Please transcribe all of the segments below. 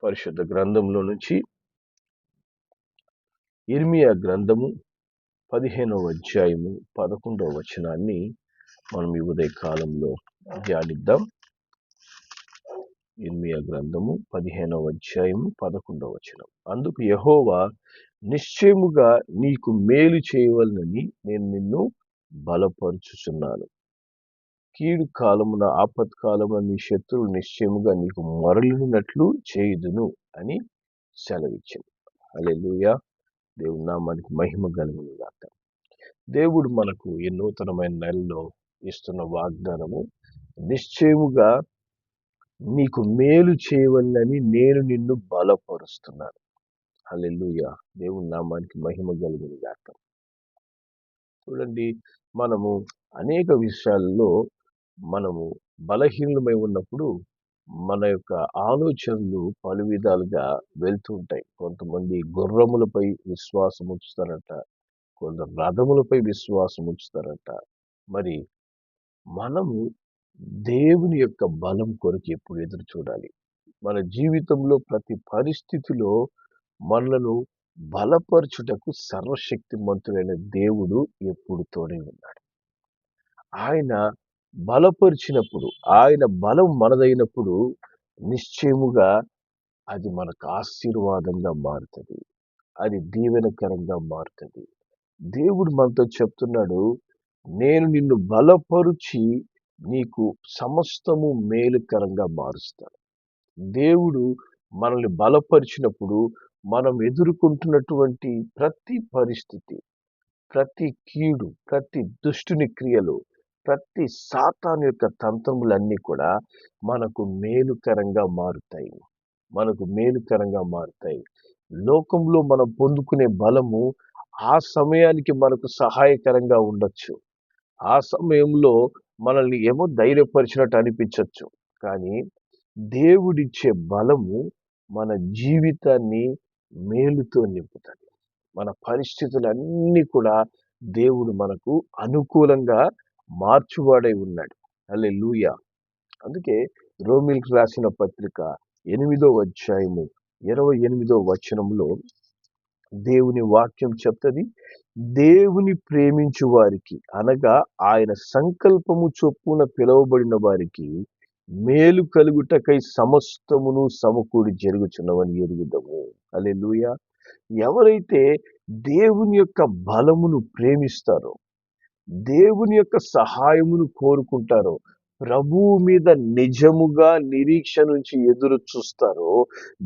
పరిశుద్ధ గ్రంథంలో నుంచి ఇర్మియా గ్రంథము 15వ అధ్యాయము 11వ వచనాన్ని మనం ఈ ఉదయ కాలంలో ధ్యానిద్దాం. ఇర్మియా గ్రంథము 15వ అధ్యాయము 11వ వచనం. అందుకు యెహోవా, నిశ్చయముగా నీకు మేలు చేయవలనని నేను నిన్ను బలపరుచుచున్నాను. కీడు కాలమున ఆపత్కాలమున నీ శత్రువులు నిశ్చయముగా నీకు మరలినట్లు చేయుదును అని సెలవిచ్చింది. హల్లెలూయా. దేవుని నామానికి మహిమ కలుగును గాక. దేవుడు మనకు ఈ నూతనమైన నెలలో ఇస్తున్న వాగ్దానము, నిశ్చయముగా నీకు మేలు చేయవలనని నేను నిన్ను బలపరుస్తున్నాను. హల్లెలూయా. దేవుని నామానికి మహిమ కలుగును గాక. చూడండి, మనము అనేక విషయాల్లో మనము బలహీనమై ఉన్నప్పుడు మన యొక్క ఆలోచనలు పలు విధాలుగా వెళ్తూ ఉంటాయి. కొంతమంది గుర్రములపై విశ్వాసం ఉంచుతారట, కొందరు రథములపై విశ్వాసం ఉంచుతారట. మరి మనము దేవుని యొక్క బలం కొరకు ఎప్పుడు ఎదురు చూడాలి. మన జీవితంలో ప్రతి పరిస్థితిలో మనలను బలపరచుటకు సర్వశక్తిమంతుడైన దేవుడు ఎప్పుడు తోడై ఉన్నాడు. ఆయన బలపరిచినప్పుడు, ఆయన బలం మనదైనప్పుడు నిశ్చయముగా అది మనకు ఆశీర్వాదంగా మారుతుంది, అది దీవెనకరంగా మారుతుంది. దేవుడు మనతో చెప్తున్నాడు, నేను నిన్ను బలపరుచి నీకు సమస్తము మేలుకరంగా మారుస్తాను. దేవుడు మనల్ని బలపరిచినప్పుడు మనం ఎదుర్కొంటున్నటువంటి ప్రతి పరిస్థితి, ప్రతి కీడు, ప్రతి దుష్టుని క్రియలు, ప్రతి సాతాను యొక్క తంత్రములన్నీ కూడా మనకు మేలుకరంగా మారుతాయి. మనకు మేలుకరంగా మారుతాయి. లోకంలో మనం పొందుకునే బలము ఆ సమయానికి మనకు సహాయకరంగా ఉండొచ్చు. ఆ సమయంలో మనల్ని ఏమో ధైర్యపరిచినట్టు అనిపించవచ్చు. కానీ దేవుడిచ్చే బలము మన జీవితాన్ని మేలుతో నింపుతుంది. మన పరిస్థితులన్నీ కూడా దేవుడు మనకు అనుకూలంగా మార్చువాడై ఉన్నాడు. హల్లెలూయా. అందుకే రోమీయులకు రాసిన పత్రిక 8వ అధ్యాయము 28వ వచనంలో దేవుని వాక్యం చెప్తుంది, దేవుని ప్రేమించు వారికి అనగా ఆయన సంకల్పము చొప్పున పిలువబడిన వారికి మేలు కలుగుటకై సమస్తమును సమకూడి జరుగుచున్నవని ఎరుగుదము. హల్లెలూయా. ఎవరైతే దేవుని యొక్క బలమును ప్రేమిస్తారో, దేవుని యొక్క సహాయమును కోరుకుంటారో, ప్రభువు మీద నిజముగా నిరీక్ష నుంచి ఎదురు చూస్తారో,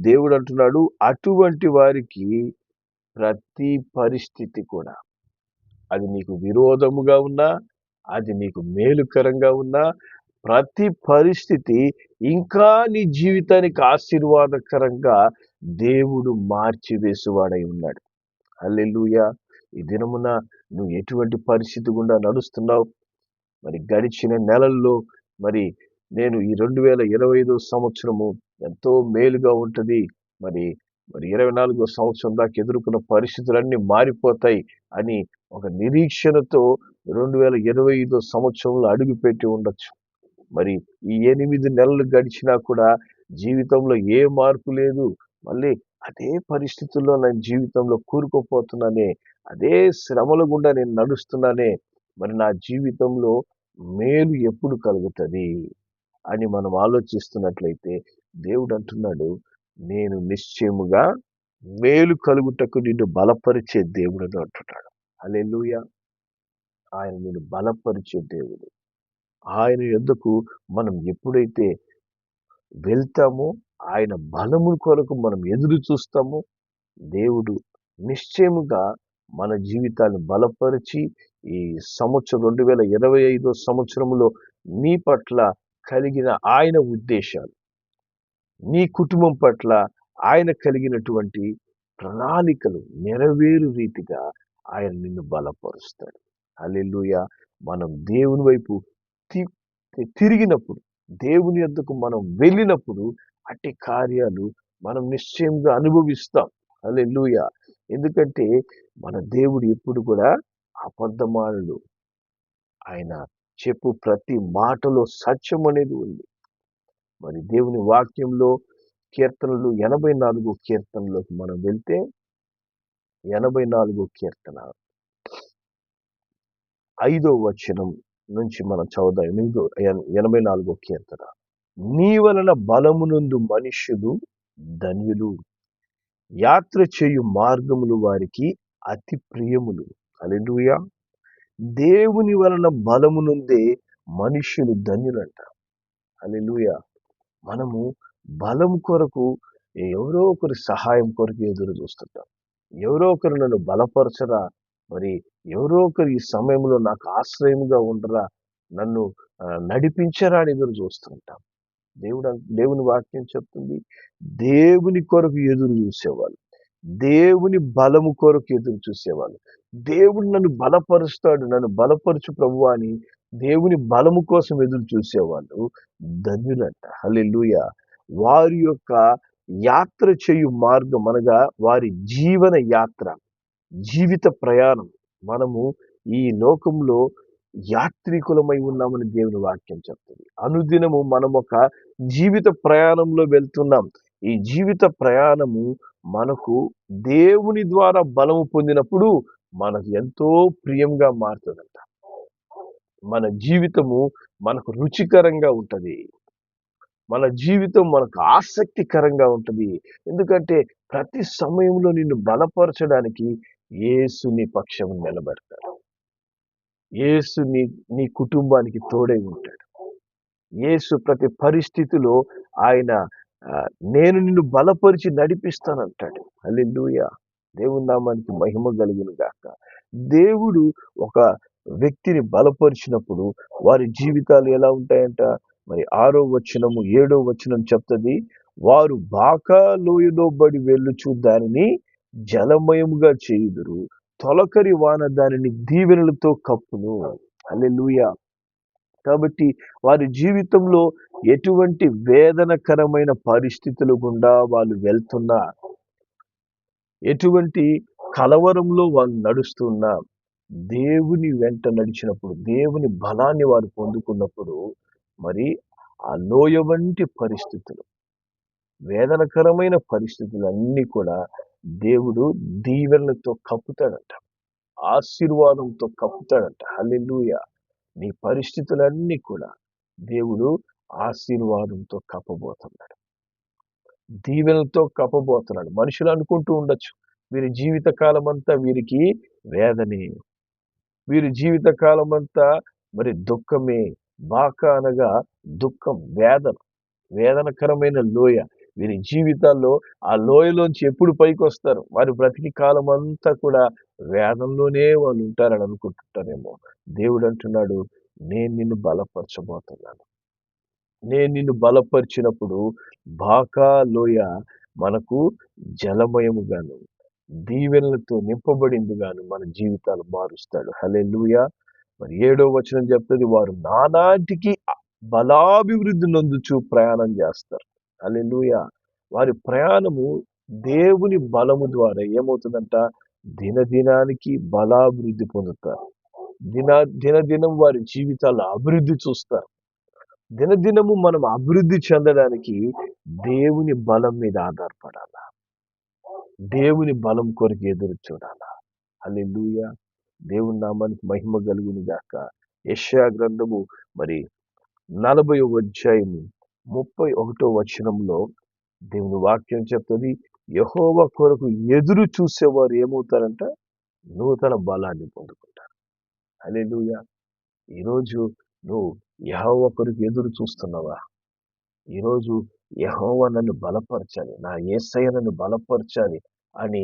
దేవుడు అంటున్నాడు, అటువంటి వారికి ప్రతి పరిస్థితి కూడా, అది నీకు విరోధముగా ఉన్నా, అది నీకు మేలుకరంగా ఉన్నా, ప్రతి పరిస్థితి ఇంకా నీ జీవితానికి ఆశీర్వాదకరంగా దేవుడు మార్చివేసేవాడై ఉన్నాడు. హల్లెలూయా. ఈ దినమున నువ్వు ఎటువంటి పరిస్థితి గుండా నడుస్తున్నావు? మరి గడిచిన నెలల్లో మరి నేను ఈ 2025 సంవత్సరము ఎంతో మేలుగా ఉంటుంది, మరి 24వ సంవత్సరం దాకా ఎదుర్కొన్న పరిస్థితులన్నీ మారిపోతాయి అని ఒక నిరీక్షణతో 2025 సంవత్సరంలో అడుగుపెట్టి ఉండొచ్చు. మరి ఈ 8 నెలలు గడిచినా కూడా జీవితంలో ఏ మార్పు లేదు. మళ్ళీ అదే పరిస్థితుల్లో నేను జీవితంలో కూరుకుపోతున్నానే, అదే శ్రమల గుండా నేను నడుస్తున్నానే, మరి నా జీవితంలో మేలు ఎప్పుడు కలుగుతుంది అని మనం ఆలోచిస్తున్నట్లయితే, దేవుడు అంటున్నాడు, నేను నిశ్చయముగా మేలు కలుగుటకు నిన్ను బలపరిచే దేవుడు అని అంటున్నాడు. హల్లెలూయా. ఆయన నిన్ను బలపరిచే దేవుడు. ఆయన యొద్దకు మనం ఎప్పుడైతే వెళ్తామో, ఆయన బలము కొరకు మనం ఎదురు చూస్తామో, దేవుడు నిశ్చయముగా మన జీవితాన్ని బలపరిచి ఈ సంవత్సరం 2025 సంవత్సరంలో నీ పట్ల కలిగిన ఆయన ఉద్దేశాలు, నీ కుటుంబం పట్ల ఆయన కలిగినటువంటి ప్రణాళికలు నెరవేరు రీతిగా ఆయన నిన్ను బలపరుస్తాడు. హల్లెలూయా. మనం దేవుని వైపు తిరిగినప్పుడు, దేవుని యొద్దకు మనం వెళ్ళినప్పుడు అట్టి కార్యాలు మనం నిశ్చయంగా అనుభవిస్తాం. హల్లెలూయా. ఎందుకంటే మన దేవుడు ఎప్పుడు కూడా అబద్ధమాడడు. ఆయన చెప్పు ప్రతి మాటలో సత్యం అనేది ఉంది. మరి దేవుని వాక్యంలో కీర్తనలు 84 కీర్తనలోకి మనం వెళ్తే 84 కీర్తన 5వ వచనం నుంచి మనం చదువుదాం. 84 కీర్తన. నీ వలన బలమునందు మనుష్యులు ధన్యులు, యాత్ర చేయు మార్గములు వారికి అతి ప్రియములు. హల్లెలూయా. దేవుని వలన బలమునుందే మనుష్యులు ధన్యులంట. హల్లెలూయా. మనము బలం కొరకు ఎవరో ఒకరి సహాయం కొరకు ఎదురు చూస్తుంటాం. ఎవరో ఒకరు నన్ను బలపరచరా, మరి ఎవరో ఒకరు ఈ సమయంలో నాకు ఆశ్రయముగా ఉండరా, నన్ను నడిపించరా అని ఎదురు చూస్తుంటాం. దేవుని వాక్యం చెప్తుంది, దేవుని కొరకు ఎదురు చూసేవాళ్ళు, దేవుని బలము కొరకు ఎదురు చూసేవాళ్ళు, దేవుడు నన్ను బలపరుస్తాడు, నన్ను బలపరచు ప్రభువా అని దేవుని బలము కోసం ఎదురు చూసేవాళ్ళు ధన్యులంట. హల్లెలూయా. వారి యొక్క యాత్ర చేయు మార్గం అనగా వారి జీవన యాత్ర, జీవిత ప్రయాణం. మనము ఈ లోకంలో యాత్రికులమై ఉన్నామని దేవుని వాక్యం చెప్తుంది. అనుదినము మనం ఒక జీవిత ప్రయాణంలో వెళ్తున్నాం. ఈ జీవిత ప్రయాణము మనకు దేవుని ద్వారా బలము పొందినప్పుడు మనకు ఎంతో ప్రియంగా మారుతుందంట. మన జీవితము మనకు రుచికరంగా ఉంటది. మన జీవితం మనకు ఆసక్తికరంగా ఉంటుంది. ఎందుకంటే ప్రతి సమయంలో నిన్ను బలపరచడానికి యేసు నీ పక్షం నిలబెడతాడు. యేసు నీ కుటుంబానికి తోడై ఉంటాడు. యేసు ప్రతి పరిస్థితిలో ఆయన నేను నిన్ను బలపరిచి నడిపిస్తానంటాడు. హల్లెలూయా. దేవుని నామానికి మహిమ కలుగును గాక. దేవుడు ఒక వ్యక్తిని బలపరిచినప్పుడు వారి జీవితాలు ఎలా ఉంటాయంట? మరి 6వ వచనము 7వ వచనం చెప్తుంది, వారు బాకా లోయలో బడి వెళ్ళుచు దానిని జలమయముగా చేయుదురు, తొలకరి వాన దానిని దీవెనలతో కప్పును. హల్లెలూయా. కాబట్టి వారి జీవితంలో ఎటువంటి వేదనకరమైన పరిస్థితులు గుండా వాళ్ళు వెళ్తున్నా, ఎటువంటి కలవరంలో వాళ్ళు నడుస్తున్నా, దేవుని వెంట నడిచినప్పుడు, దేవుని బలాన్ని వారు పొందుకున్నప్పుడు, మరి ఆ లోయ వంటి పరిస్థితులు, వేదనకరమైన పరిస్థితులు అన్నీ కూడా దేవుడు దీవెనలతో కప్పుతాడంట, ఆశీర్వాదంతో కప్పుతాడంట. హల్లెలూయా. నీ పరిస్థితులన్నీ కూడా దేవుడు ఆశీర్వాదంతో కప్పబోతున్నాడు, దీవెనలతో కప్పబోతున్నాడు. మనుషులు అనుకుంటూ ఉండొచ్చు, వీరి జీవిత కాలం అంతా వీరికి వేదనే, వీరి జీవిత కాలం అంతా మరి దుఃఖమే. బాకా అనగా దుఃఖం, వేదనకరమైన లోయ. వీరి జీవితాల్లో ఆ లోయలోంచి ఎప్పుడు పైకి వస్తారు? వారి బ్రతికి కాలం అంతా కూడా వేదంలోనే వాళ్ళు ఉంటారని అనుకుంటుంటారేమో. దేవుడు అంటున్నాడు, నేను నిన్ను బలపరచబోతున్నాను. నేను నిన్ను బలపరిచినప్పుడు బాకా లోయ మనకు జలమయముగాను దీవెనలతో నింపబడిందిగాను మన జీవితాలు మారుస్తాడు. హల్లెలూయా. మరి 7వ వచనం చెప్తుంది, వారు నానాటికి బలాభివృద్ధి నొందుచు ప్రయాణం చేస్తారు. హల్లెలూయా. వారి ప్రయాణము దేవుని బలము ద్వారా ఏమవుతుందంట? దినదినానికి బలాభివృద్ధి పొందుతారు. దినదినం వారి జీవితాల్లో అభివృద్ధి చూస్తారు. దినదినము మనం అభివృద్ధి చెందడానికి దేవుని బలం మీద ఆధారపడాలా, దేవుని బలం కొరకు ఎదురు చూడాలా. హల్లెలూయా. దేవుని నామానికి మహిమ కలుగును గాక. యెషయా గ్రంథము మరి 40వ అధ్యాయము 31వ వచనంలో దేవుని వాక్యం చెప్తుంది, యెహోవా కొరకు ఎదురు చూసేవారు ఏమవుతారంట? నూతన బలాన్ని పొందుకుంటారు. హల్లెలూయా. ఈరోజు నువ్వు యెహోవా కొరకు ఎదురు చూస్తున్నావా? ఈరోజు యెహోవా నన్ను బలపరచాలి, నా యేసయ్య నన్ను బలపరచాలి అని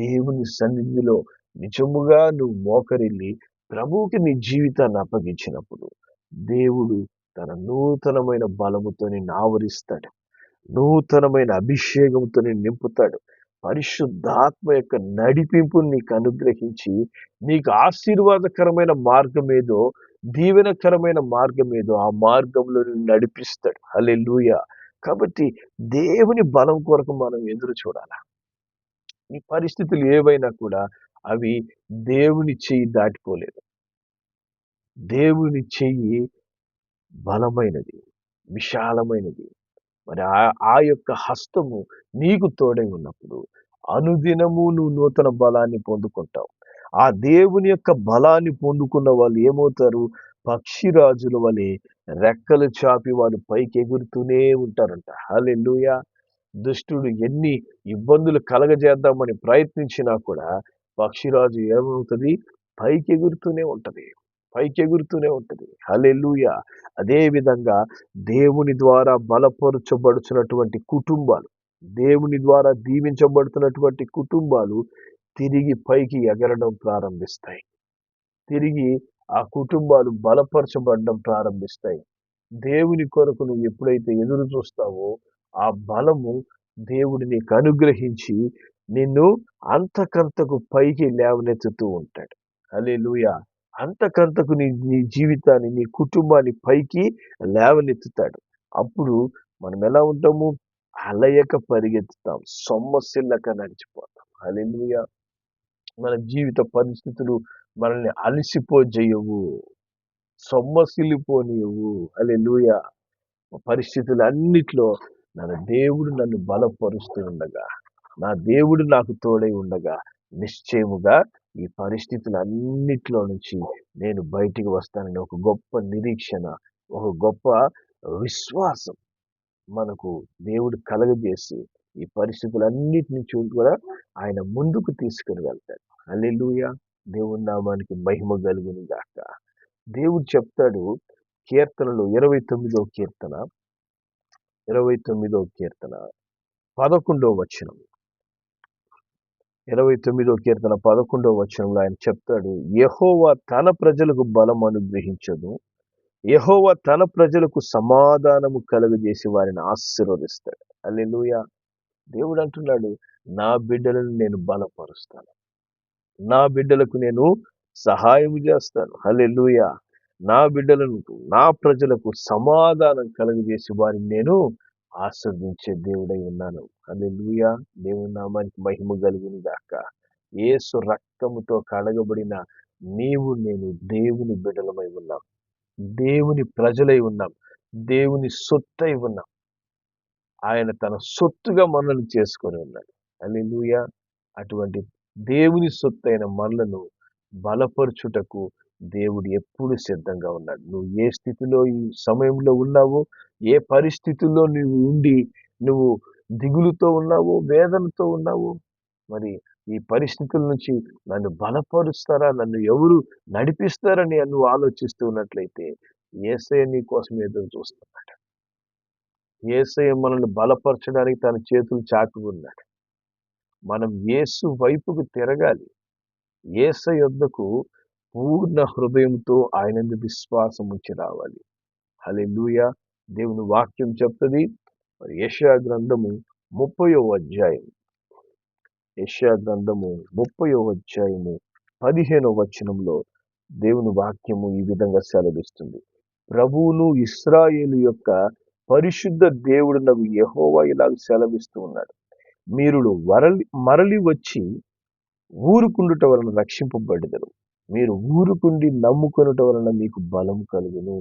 దేవుని సన్నిధిలో నిజముగా నువ్వు మోకరిల్లి ప్రభువుకి నీ జీవితాన్ని అప్పగించినప్పుడు దేవుడు తన నూతనమైన బలముతో నిన్ను ఆవరిస్తాడు, నూతనమైన అభిషేకంతో నింపుతాడు. పరిశుద్ధాత్మ యొక్క నడిపింపుని నీకు అనుగ్రహించి నీకు ఆశీర్వాదకరమైన మార్గం ఏదో, దీవెనకరమైన మార్గం ఏదో ఆ మార్గంలో నడిపిస్తాడు. హల్లెలూయా. కాబట్టి దేవుని బలం కొరకు మనం ఎదురు చూడాలి. నీ పరిస్థితులు ఏవైనా కూడా అవి దేవుని చెయ్యి దాటిపోలేదు. దేవుని చెయ్యి బలమైనది, విశాలమైనది. మరి ఆ యొక్క హస్తము నీకు తోడై ఉన్నప్పుడు అనుదినము నువ్వు నూతన బలాన్ని పొందుకుంటావు. ఆ దేవుని యొక్క బలాన్ని పొందుకున్న వాళ్ళు ఏమవుతారు? పక్షిరాజుల వలె రెక్కలు చాపి వాళ్ళు పైకి ఎగురుతూనే ఉంటారంట. హల్లెలూయా! దుష్టుడు ఎన్ని ఇబ్బందులు కలగజేద్దామని ప్రయత్నించినా కూడా పక్షిరాజు ఏమవుతది? పైకెగురుతూనే ఉంటది. పైకెగురుతూనే ఉంటది. హల్లెలూయా! అదే విధంగా దేవుని ద్వారా బలపరుచబడుచున్నటువంటి కుటుంబాలు, దేవుని ద్వారా దీవించబడుతున్నటువంటి కుటుంబాలు తిరిగి పైకి ఎగరడం ప్రారంభిస్తాయి. తిరిగి ఆ కుటుంబాలు బలపరచబడడం ప్రారంభిస్తాయి. దేవుని కొరకు నువ్వు ఎప్పుడైతే ఎదురు చూస్తావో ఆ బలము దేవుడు నీకు అనుగ్రహించి నిన్ను అంతకంతకు పైకి లేవనెత్తుతూ ఉంటాడు. హల్లెలూయా! అంతకంతకు నీ జీవితాన్ని, నీ కుటుంబాన్ని పైకి లేవనెత్తుతాడు. అప్పుడు మనం ఎలా ఉంటాము? అలయక పరిగెత్తుతాం, సొమ్మసిల్లక నడిచిపోతాం. హల్లెలూయా! మన జీవిత పరిస్థితులు మనల్ని అలసిపోజేయవు, సొమ్మసిల్లిపోనివ్వు. హల్లెలూయా! పరిస్థితులన్నిట్లో దేవుడు నన్ను బలపరుస్తూ ఉండగా, నా దేవుడు నాకు తోడై ఉండగా నిశ్చయముగా ఈ పరిస్థితులన్నిట్లో నుంచి నేను బయటికి వస్తానని ఒక గొప్ప నిరీక్షణ, ఒక గొప్ప విశ్వాసం మనకు దేవుడు కలగజేసి ఈ పరిస్థితులన్నిటి నుంచి కూడా ఆయన ముందుకు తీసుకుని వెళ్తాడు. హల్లెలూయా! దేవుని నామానికి మహిమ కలుగును గాక. దేవుడు చెప్తాడు కీర్తనలో 29వ కీర్తన 29వ కీర్తన 11వ వచనం. 29వ కీర్తన 11వ వచనంలో ఆయన చెప్తాడు, యెహోవా తన ప్రజలకు బలం అనుగ్రహించను, యెహోవా తన ప్రజలకు సమాధానము కలుగజేసి వారిని ఆశీర్వదిస్తాడు. హల్లెలూయా! దేవుడు అంటున్నాడు, నా బిడ్డలను నేను బలపరుస్తాను, నా బిడ్డలకు నేను సహాయం చేస్తాను. హల్లెలూయా! నా బిడ్డలను, నా ప్రజలకు సమాధానం కలుగజేసి వారిని నేను ఆస్వాదించే దేవుడై ఉన్నాను. హల్లెలూయా! దేవుని నామానికి మహిమ కలుగును గాక. యేసు రక్తముతో కడగబడిన నీవు నేను దేవుని బిడ్డలమై ఉన్నాం, దేవుని ప్రజలై ఉన్నాం, దేవుని సొత్తై ఉన్నాం. ఆయన తన సొత్తుగా మనల్ని చేసుకొని ఉన్నాడు. హల్లెలూయా! అటువంటి దేవుని సొత్తైన మనలను బలపరచుటకు దేవుడు ఎప్పుడు సిద్ధంగా ఉన్నాడు. నువ్వు ఏ స్థితిలో ఈ సమయంలో ఉన్నావో, ఏ పరిస్థితుల్లో నువ్వు ఉండి నువ్వు దిగులుతో ఉన్నావో, వేదనతో ఉన్నావో, మరి ఈ పరిస్థితుల నుంచి నన్ను బలపరుస్తారా, నన్ను ఎవరు నడిపిస్తారని నువ్వు ఆలోచిస్తూ ఉన్నట్లయితే యేసయ్య నీ కోసం ఎదురు చూస్తున్నాడు. యేసయ్య మనల్ని బలపరచడానికి తన చేతులు చాపి ఉన్నాడు. మనం యేసు వైపుకు తిరగాలి. యేసయ్య యొద్దకు పూర్ణ హృదయంతో ఆయనందు విశ్వాసం ఉంచి రావాలి. హల్లెలూయా! దేవుని వాక్యం చెప్తది. మరి యెషయా గ్రంథము 30వ అధ్యాయం, యెషయా గ్రంథము 30వ అధ్యాయము 15వ వచనంలో దేవుని వాక్యము ఈ విధంగా సెలవిస్తుంది. ప్రభువును ఇశ్రాయేలు యొక్క పరిశుద్ధ దేవుడునగు యెహోవా ఇలాగ సెలవిస్తూ ఉన్నాడు, మీరు మరలి వచ్చి ఊరుకుండుట వలన రక్షింపబడెదరు, మీరు ఊరుకుండి నమ్ముకొనుట వలన మీకు బలం కలుగును.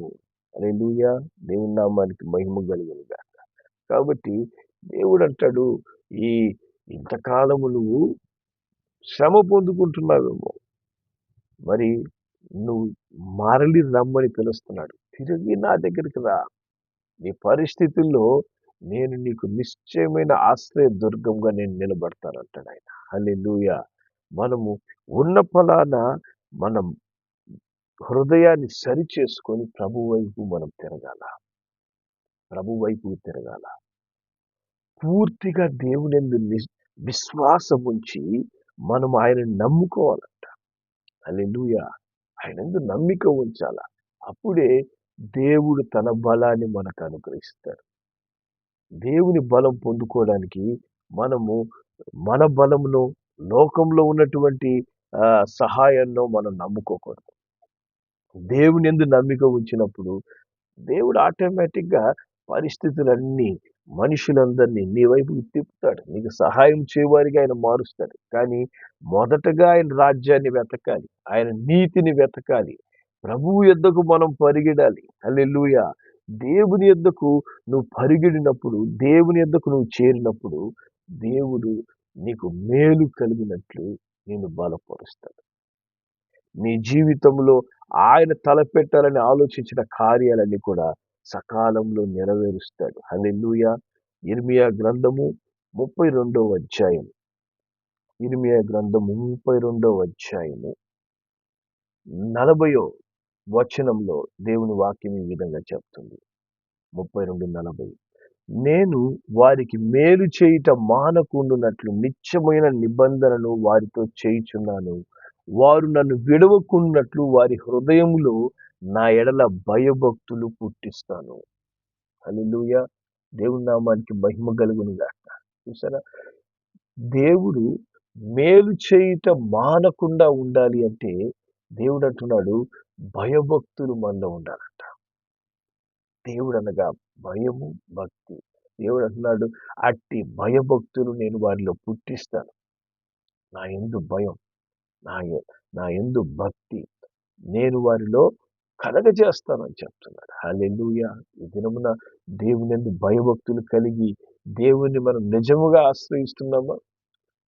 హల్లెలూయా! దేవుని నామానికి మహిమ కలుగును గాక. కాబట్టి దేవుడు అంటాడు, ఈ ఇంతకాలము నువ్వు శ్రమ పొందుకుంటున్నావేమో, మరి నువ్వు మరలి రమ్మని పిలుస్తున్నాడు. తిరిగి నా దగ్గరికి రా. నీ పరిస్థితుల్లో నేను నీకు నిశ్చయమైన ఆశ్రయ దుర్గంగా నేను నిలబడతానంటాడు ఆయన. హల్లెలూయా! మనము ఉన్న ఫలాన మనం హృదయాన్ని సరి చేసుకొని ప్రభు వైపు మనం తిరగాల. ప్రభు వైపు తిరగాల. పూర్తిగా దేవునియందు విశ్వాసం ఉంచి మనం ఆయనను నమ్ముకోవాలంట. హల్లెలూయా! ఆయనందు నమ్మిక ఉంచాల. అప్పుడే దేవుడు తన బలాన్ని మనకు అనుగ్రహిస్తాడు. దేవుని బలం పొందుకోవడానికి మనము మన బలమును, లోకంలో ఉన్నటువంటి సహాయాన్ని మనం నమ్ముకోకూడదు. దేవుని యందు నమ్మిక ఉంచినప్పుడు దేవుడు ఆటోమేటిక్గా పరిస్థితులన్నీ, మనుషులందరినీ నీ వైపుకి తిప్పుతాడు. నీకు సహాయం చేయవారిగా ఆయన మారుస్తాడు. కానీ మొదటగా ఆయన రాజ్యాన్ని వెతకాలి, ఆయన నీతిని వెతకాలి, ప్రభువు యొద్దకు మనం పరిగెడాలి. హల్లెలూయా! దేవుని యొద్దకు నువ్వు పరిగెడినప్పుడు, దేవుని యొద్దకు నువ్వు చేరినప్పుడు, దేవుడు నీకు మేలు కలిగినట్లు నిన్ను బలపరుస్తాడు. నీ జీవితంలో ఆయన తలపెట్టాలని ఆలోచించిన కార్యాలన్నీ కూడా సకాలంలో నెరవేరుస్తాడు. హల్లెలూయా. ఇర్మియా గ్రంథము 32వ అధ్యాయం. ఇర్మియా గ్రంథము 32వ అధ్యాయము 40వ వచనంలో దేవుని వాక్యం ఈ విధంగా చెప్తుంది. 32:40. నేను వారికి మేలు చేయుట మానకుండునట్లు నిత్యమైన నిబంధనను వారితో చేయుచున్నాను. వారు నన్ను విడవకున్నట్లు వారి హృదయములో నా ఎడల భయభక్తులు పుట్టిస్తాను. హల్లెలూయా. దేవుని నామానికి మహిమ కలుగును గాక. చూసారా, దేవుడు మేలు చేయుట మానకుండా ఉండాలి అంటే దేవుడు అంటున్నాడు భయభక్తులు మనలో ఉండాలంట. దేవుడు అనగా భయము, భక్తి. దేవుడు అంటున్నాడు అట్టి భయభక్తులు నేను వారిలో పుట్టిస్తాను. నా యందు భయం, నా యందు భక్తి నేను వారిలో కలగజేస్తానని చెప్తున్నాడు. హల్లెలూయా. ఈ దినమున దేవుని యందు భయభక్తులు కలిగి దేవుని మనం నిజముగా ఆశ్రయిస్తున్నామా?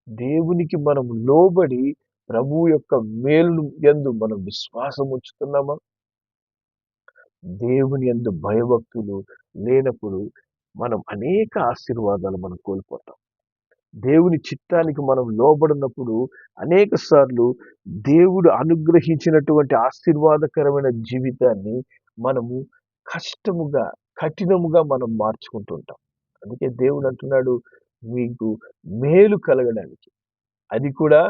దేవునికి మనం లోబడి ప్రభువు యొక్క మేలును యందు మనం విశ్వాసం ఉంచుతున్నామా? దేవుని యందు భయభక్తులు లేనప్పుడు మనం అనేక ఆశీర్వాదాలు మనం కోల్పోతాం. దేవుని చిత్తానికి మనం లోబడినప్పుడు అనేక సార్లు దేవుడు అనుగ్రహించినటువంటి ఆశీర్వాదకరమైన జీవితాన్ని మనము కష్టముగా, కఠినముగా మనం మార్చుకుంటుంటాం. అందుకే దేవుడు అంటున్నాడు మీకు మేలు కలగడానికి, అది కూడా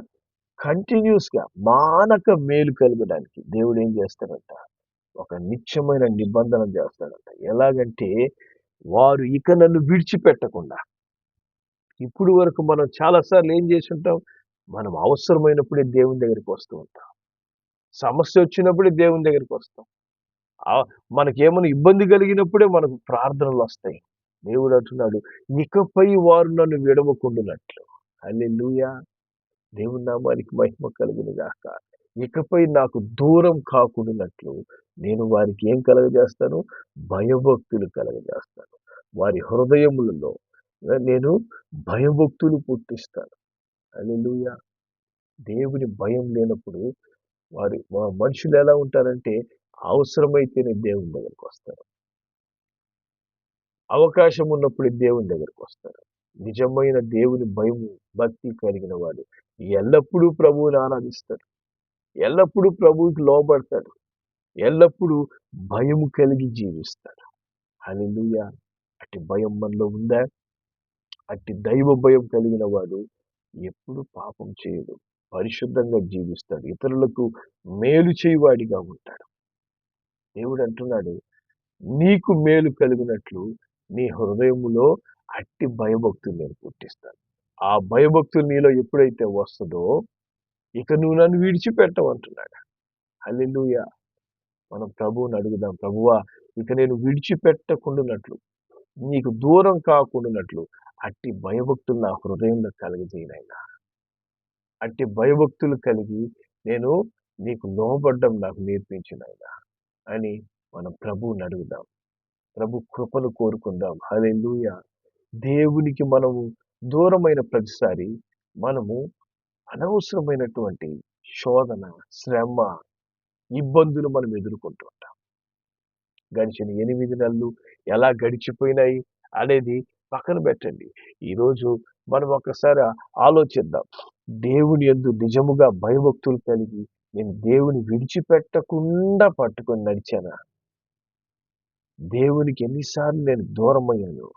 కంటిన్యూస్గా మానక మేలు కలగడానికి దేవుడు ఏం చేస్తాడంట, ఒక నిత్యమైన నిబంధన చేస్తాడంట. ఎలాగంటే వారు ఇక నన్ను విడిచిపెట్టకుండా. ఇప్పుడు వరకు మనం చాలాసార్లు ఏం చేసి ఉంటాం, మనం అవసరమైనప్పుడే దేవుని దగ్గరికి వస్తూ ఉంటాం. సమస్య వచ్చినప్పుడే దేవుని దగ్గరికి వస్తాం. మనకేమైనా ఇబ్బంది కలిగినప్పుడే మనకు ప్రార్థనలు వస్తాయి. దేవుడు అంటున్నాడు ఇకపై వారు నన్ను విడవకుండునట్లు. హల్లెలూయా. దేవుని నామానికి మహిమ కలుగును గాక. ఇకపై నాకు దూరం కాకుండానట్లు నేను వారికి ఏం కలగజేస్తాను, భయభక్తులు కలగజేస్తాను. వారి హృదయములలో నేను భయభక్తులు పుట్టిస్తాను. హల్లెలూయా. దేవుని భయం లేనప్పుడు మనుషులు ఎలా ఉంటారంటే అవసరమైతేనే దేవుని దగ్గరికి వస్తారు, అవకాశం ఉన్నప్పుడు దేవుని దగ్గరికి వస్తారు. నిజమైన దేవుని భయం, భక్తి కలిగిన వాడు ఎల్లప్పుడూ ప్రభువుని ఆరాధిస్తాడు, ఎల్లప్పుడూ ప్రభువుకి లోబడతాడు, ఎల్లప్పుడూ భయము కలిగి జీవిస్తాడు. హల్లెలూయా. అట్టి భయం మనలో ఉందా? అట్టి దైవ భయం కలిగిన వాడు ఎప్పుడు పాపం చేయడు, పరిశుద్ధంగా జీవిస్తాడు, ఇతరులకు మేలు చేయవాడిగా ఉంటాడు. దేవుడు అంటున్నాడు నీకు మేలు కలిగినట్లు నీ హృదయములో అట్టి భయభక్తులు నేను పుట్టిస్తాను. ఆ భయభక్తులు నీలో ఎప్పుడైతే వస్తుందో ఇక నువ్వు నన్ను విడిచిపెట్టవు అంటున్నాడు. హల్లెలూయా. మనం ప్రభువుని అడుగుదాం, ప్రభువా ఇక నేను విడిచిపెట్టకుండానట్లు, నీకు దూరం కాకుండానట్లు అట్టి భయభక్తులు నా హృదయంలో కలగజేయనైనా. అట్టి భయభక్తులు కలిగి నేను నీకు లోబడ్డం నాకు నేర్పించినైనా అని మనం ప్రభువుని అడుగుదాం. ప్రభు కృపను కోరుకుందాం. హల్లెలూయా. దేవునికి మనము దూరమైన ప్రతిసారి మనము అనవసరమైనటువంటి శోధన, శ్రమ, ఇబ్బందులు మనం ఎదుర్కొంటూ ఉంటాం. గడిచిన 8 నెలలు ఎలా గడిచిపోయినాయి అనేది పక్కన పెట్టండి. ఈరోజు మనం ఒకసారి ఆలోచిద్దాం. దేవుని యందు నిజముగా భయభక్తులు కలిగి నేను దేవుని విడిచిపెట్టకుండా పట్టుకొని నడిచానా? దేవునికి ఎన్నిసార్లు నేను దూరమయ్యాను?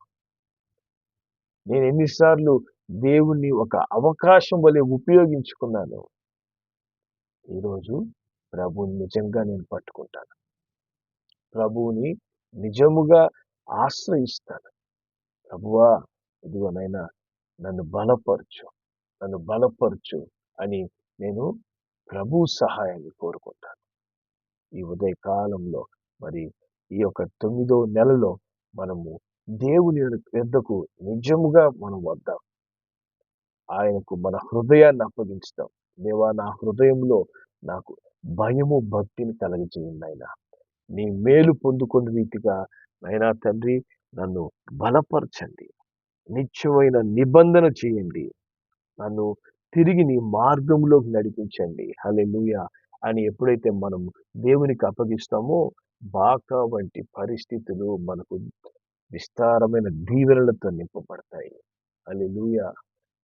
నేను ఎన్నిసార్లు దేవుణ్ణి ఒక అవకాశం వలె ఉపయోగించుకున్నాను? ఈరోజు ప్రభువుని నిజంగా నేను పట్టుకుంటాను, ప్రభువుని నిజముగా ఆశ్రయిస్తాను. ప్రభువా ఇదిగో నైనా నన్ను బలపరచు, నన్ను బలపరచు అని నేను ప్రభు సహాయాన్ని కోరుకుంటాను. ఈ ఉదయ కాలంలో మరి ఈ యొక్క 9వ నెలలో మనము దేవుని యొద్దకు నిజముగా మనం వద్దాం, ఆయనకు మన హృదయాన్ని అప్పగించుదాం. దేవా నా హృదయంలో నాకు భయము, భక్తిని కలగజేయండి నాయనా. నీ మేలు పొందుకునే రీతిగా అయినా తండ్రి నన్ను బలపరచండి, నిత్యమైన నిబంధన చేయండి, నన్ను తిరిగి నీ మార్గంలోకి నడిపించండి. హల్లెలూయా అని ఎప్పుడైతే మనం దేవునికి అప్పగిస్తామో బాకా వంటి పరిస్థితులు మనకు విస్తారమైన దీవెనలతో నింపబడతాయి. హల్లెలూయా.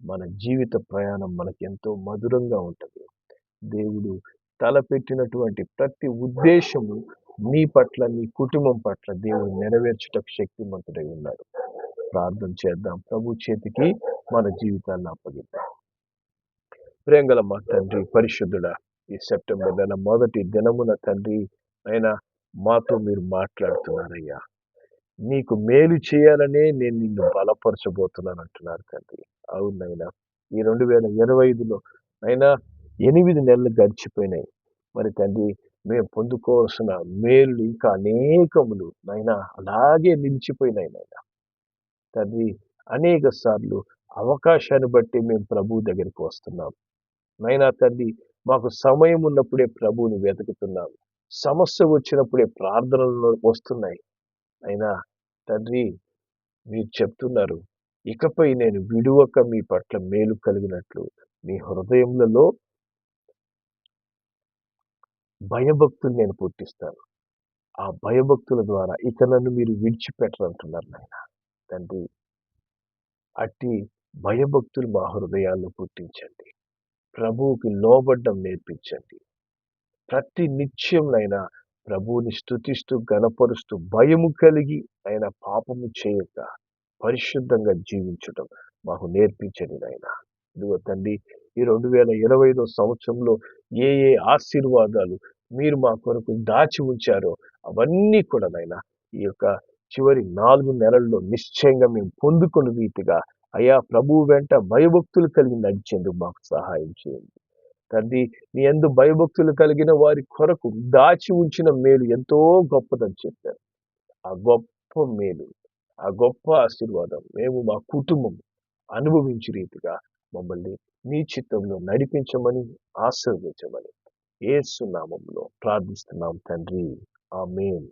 మన జీవిత ప్రయాణం మనకెంతో మధురంగా ఉంటది. దేవుడు తలపెట్టినటువంటి ప్రతి ఉద్దేశము నీ పట్ల, నీ కుటుంబం పట్ల దేవుడు నెరవేర్చుటకు శక్తిమంతుడై ఉన్నాడు. ప్రార్థన చేద్దాం. ప్రభు చేతికి మన జీవితాన్ని అప్పగిద్దాం. ప్రేంగల మా తండ్రి పరిశుద్ధుడా, ఈ సెప్టెంబర్ నెల మొదటి దినమున తండ్రి అయినా మాతో మీరు మాట్లాడుతున్నారయ్యా. నీకు మేలు చేయాలనే నేను నిన్ను బలపరచబోతున్నాను అంటున్నారు తండ్రి. అవునైనా ఈ 2025లో అయినా 8 నెలలు గడిచిపోయినాయి. మరి తండ్రి మేము పొందుకోవాల్సిన మేలు ఇంకా అనేకములు నైనా అలాగే నిలిచిపోయినాయి నైనా. తండ్రి అనేక సార్లు అవకాశాన్ని బట్టి మేము ప్రభు దగ్గరికి వస్తున్నాం. నైనా తండ్రి మాకు సమయం ఉన్నప్పుడే ప్రభువుని వెతుకుతున్నాం. సమస్య వచ్చినప్పుడే ప్రార్థనలు వస్తున్నాయి. అయినా తండ్రి మీరు చెప్తున్నారు, ఇకపై నేను విడువక మీ పట్ల మేలు కలిగినట్లు మీ హృదయములలో భయభక్తులు నేను పుట్టిస్తాను. ఆ భయభక్తుల ద్వారా ఇక నన్ను మీరు విడిచిపెట్టరంటున్నారు నాయన. తండ్రి అట్టి భయభక్తులు మా హృదయాల్లో పుట్టించండి. ప్రభువుకి లోబడ్డం నేర్పించండి. ప్రతి నిత్యంనైనా ప్రభువుని స్తుతిస్తూ గణపరుస్తూ భయము కలిగి ఆయన పాపము చేయక పరిశుద్ధంగా జీవించడం మాకు నేర్పించండి నాయన. ఇదిగో తండ్రి ఈ 2025 సంవత్సరంలో ఏ ఏ ఆశీర్వాదాలు మీరు మా కొరకు దాచి ఉంచారో అవన్నీ కూడా నాయన ఈ యొక్క చివరి 4 నెలల్లో నిశ్చయంగా మేము పొందుకున్న రీతిగా అయా ప్రభువు వెంట భయభక్తులు కలిగి నడిచేందుకు మాకు సహాయం చేయండి. తండ్రి నీ యందు భయభక్తులు కలిగిన వారి కొరకు దాచి ఉంచిన మేలు ఎంతో గొప్పదని చెప్పారు. ఆ గొప్ప మేలు, ఆ గొప్ప ఆశీర్వాదం మేము మా కుటుంబం అనుభవించే రీతిగా మమ్మల్ని నీ చిత్తంలో నడిపించమని, ఆశీర్వదించమని యేసు నామములో ప్రార్థిస్తున్నాం తండ్రి. ఆమేన్.